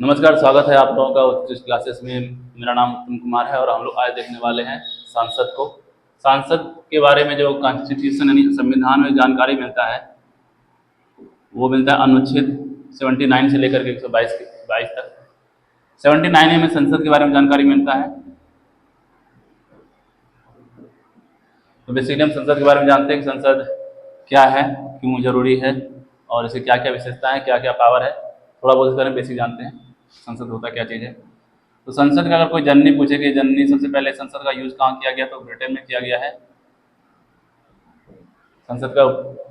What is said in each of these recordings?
नमस्कार, स्वागत है आप लोगों का उत्कृष्ट क्लासेस में। मेरा नाम उत्तम कुमार है और हम लोग आज देखने वाले हैं सांसद को। सांसद के बारे में जो कॉन्स्टिट्यूशन यानी संविधान में जानकारी मिलता है वो मिलता है अनुच्छेद 79 से लेकर के 122 तक। 79 में संसद के बारे में जानकारी मिलता है। तो बेसिकली हम संसद के बारे में जानते हैं कि संसद क्या है, क्यों जरूरी है और इसे क्या क्या विशेषता है, क्या क्या पावर है। थोड़ा बहुत इसके बारे में बेसिक जानते हैं संसद होता क्या चीज़ है। तो संसद का अगर कोई जननी पूछे कि जननी सबसे पहले संसद का यूज कहाँ किया गया, तो ब्रिटेन में किया गया है। संसद का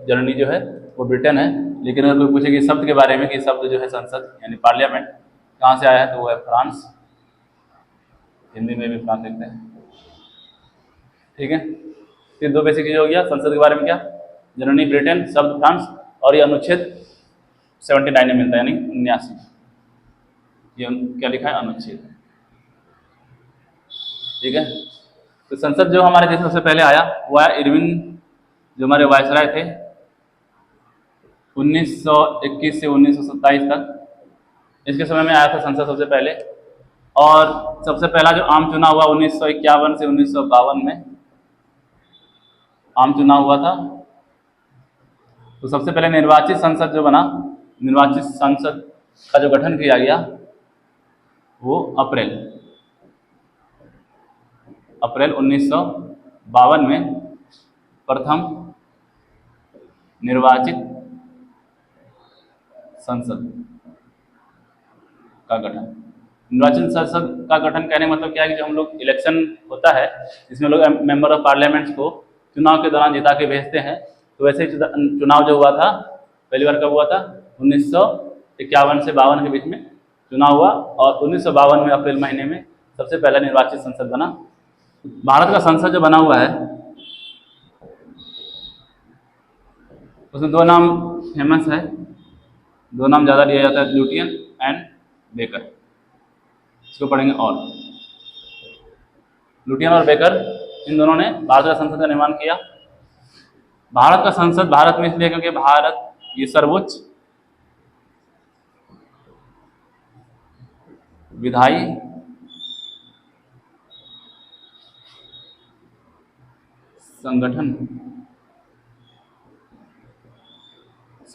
जननी जो है वो ब्रिटेन है। लेकिन अगर कोई पूछे कि शब्द के बारे में कि शब्द जो है संसद यानी पार्लियामेंट कहाँ से आया है, तो वो है फ्रांस। हिंदी में भी फ्रांस लिखते हैं, ठीक है। फिर दो बेसिक चीज हो गया संसद के बारे में, क्या जननी ब्रिटेन, शब्द फ्रांस, और ये अनुच्छेद 79 में मिलता है यानी 79। ये क्या लिखा है, अनुच्छेद, ठीक है। तो संसद जो हमारे देश में सबसे पहले आया वो आया इरविन, जो हमारे वायसराय थे 1921 से 1927 तक। इसके समय में आया था संसद सबसे पहले। और सबसे पहला जो आम चुनाव हुआ 1951 से 1952 में आम चुनाव हुआ था। तो सबसे पहले निर्वाचित संसद जो बना, निर्वाचित संसद का जो गठन किया गया वो अप्रैल 1952 में प्रथम निर्वाचित संसद का गठन। निर्वाचित संसद का गठन कहने का मतलब क्या है कि जो हम लोग इलेक्शन होता है जिसमें लोग मेंबर ऑफ पार्लियामेंट्स को चुनाव के दौरान जिता के भेजते हैं, तो वैसे ही चुनाव जो हुआ था पहली बार कब हुआ था, 1951 से 52 के बीच में चुनाव हुआ। और 1952 में अप्रैल महीने में सबसे पहला निर्वाचित संसद बना। भारत का संसद जो बना हुआ है उसमें दो नाम फेमस है, दो नाम ज़्यादा लिया जाता है, ल्यूटियन एंड बेकर। इसको पढ़ेंगे। और ल्यूटियन और बेकर इन दोनों ने भारत का संसद का निर्माण किया। भारत का संसद भारत में इसलिए क्योंकि भारत ये सर्वोच्च विधायी संगठन,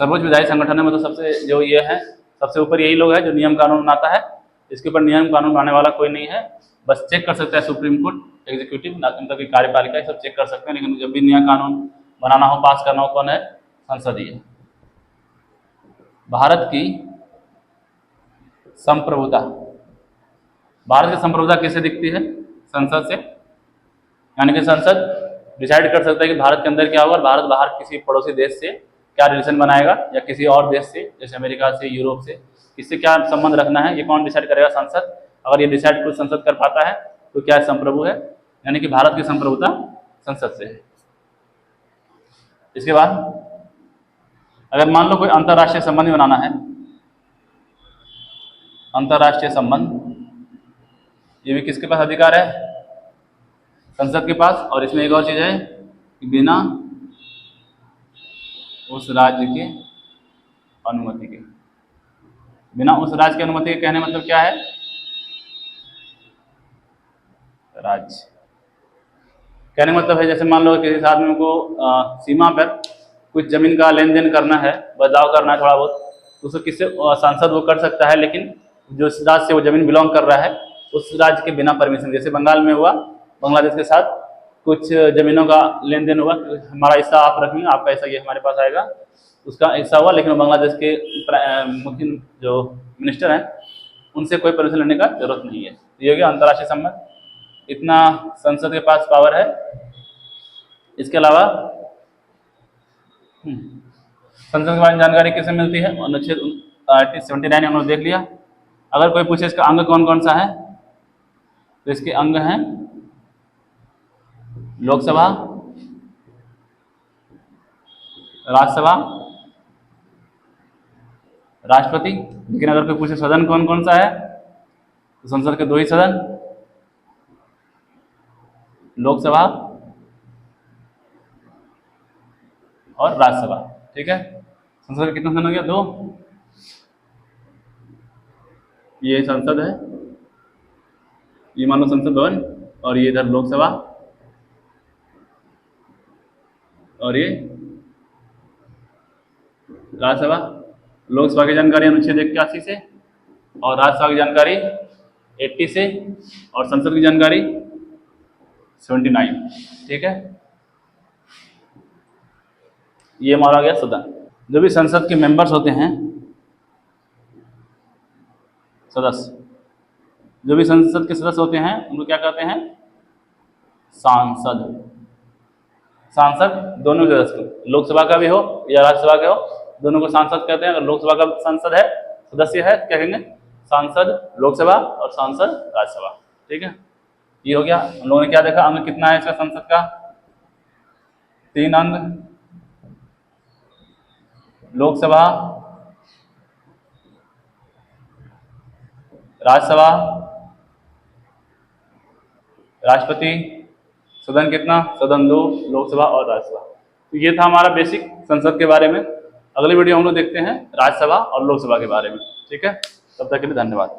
सर्वोच्च विधायी संगठन है। मतलब सबसे जो ये है सबसे ऊपर यही लोग है जो नियम कानून बनाता है। इसके ऊपर नियम कानून बनाने वाला कोई नहीं है, बस चेक कर सकता है सुप्रीम कोर्ट, एग्जीक्यूटिव मतलब की कार्यपालिका, ये सब चेक कर सकते हैं। लेकिन जब भी नियम कानून बनाना हो, पास करना हो, कौन है, संसद ही है। भारत की संप्रभुता, भारत की संप्रभुता किससे दिखती है, संसद से। यानी कि संसद डिसाइड कर सकता है कि भारत के अंदर क्या होगा और भारत बाहर किसी पड़ोसी देश से क्या रिलेशन बनाएगा, या किसी और देश से जैसे अमेरिका से, यूरोप से, किससे क्या संबंध रखना है, ये कौन डिसाइड करेगा, संसद। अगर ये डिसाइड खुद संसद कर पाता है तो क्या संप्रभु है, यानी कि भारत की संप्रभुता संसद से है। इसके बाद अगर मान लो कोई अंतर्राष्ट्रीय संबंध बनाना है, अंतर्राष्ट्रीय संबंध, ये भी किसके पास अधिकार है, संसद के पास। और इसमें एक और चीज है कि बिना उस राज्य के अनुमति के, बिना उस राज्य की अनुमति के कहने मतलब क्या है, राज्य कहने मतलब है जैसे मान लो किसी आदमी को सीमा पर कुछ जमीन का लेन देन करना है, बदलाव करना है थोड़ा बहुत, तो उसको किससे, सांसद वो कर सकता है। लेकिन जो राज्य से वो जमीन बिलोंग कर रहा है उस राज्य के बिना परमिशन। जैसे बंगाल में हुआ, बांग्लादेश के साथ कुछ जमीनों का लेन देन हुआ, हमारा हिस्सा आप रखेंगे, आपका हिस्सा ये हमारे पास आएगा, उसका हिस्सा हुआ। लेकिन बांग्लादेश के मुख्य जो मिनिस्टर हैं उनसे कोई परमिशन लेने का जरूरत नहीं है। ये हो गया अंतर्राष्ट्रीय संबंध, इतना संसद के पास पावर है। इसके अलावा संसद के बारे में जानकारी किसे मिलती है, अनुच्छेद 79 हमने देख लिया। अगर कोई पूछे इसका अंग कौन कौन सा है, तो इसके अंग हैं लोकसभा, राज्यसभा, राष्ट्रपति। लेकिन अगर कोई पूछे सदन कौन कौन सा है, तो संसद के दो ही सदन, लोकसभा और राज्यसभा, ठीक है। संसद के कितने सदन हो गया, दो। ये संसद है, ये मान लो संसद भवन, और ये इधर लोकसभा, और ये राज्यसभा। लोकसभा की जानकारी अनुच्छेद 81 से, और राज्यसभा की जानकारी 80 से, और संसद की जानकारी 79। ठीक है, ये हमारा गया सदन। जो भी संसद के मेंबर्स होते हैं, सदस्य, जो भी संसद के सदस्य होते हैं उनको क्या कहते हैं? सांसद। सांसद दोनों के सदस्य, लोकसभा का भी हो या राज्यसभा का हो, दोनों को सांसद कहते हैं। अगर लोकसभा का सांसद है, सदस्य है, क्या कहेंगे? सांसद लोकसभा और सांसद राज्यसभा। ठीक है, ये हो गया। हम लोगों ने क्या देखा? अंग कितना है इसका संसद का? 3 अंग। लोकसभा, राज्यसभा, राष्ट्रपति, सदन कितना? सदन 2, लोकसभा और राज्यसभा। तो ये था हमारा बेसिक संसद के बारे में। अगली वीडियो हम लोग देखते हैं राज्यसभा और लोकसभा के बारे में। ठीक है, तब तक के लिए धन्यवाद।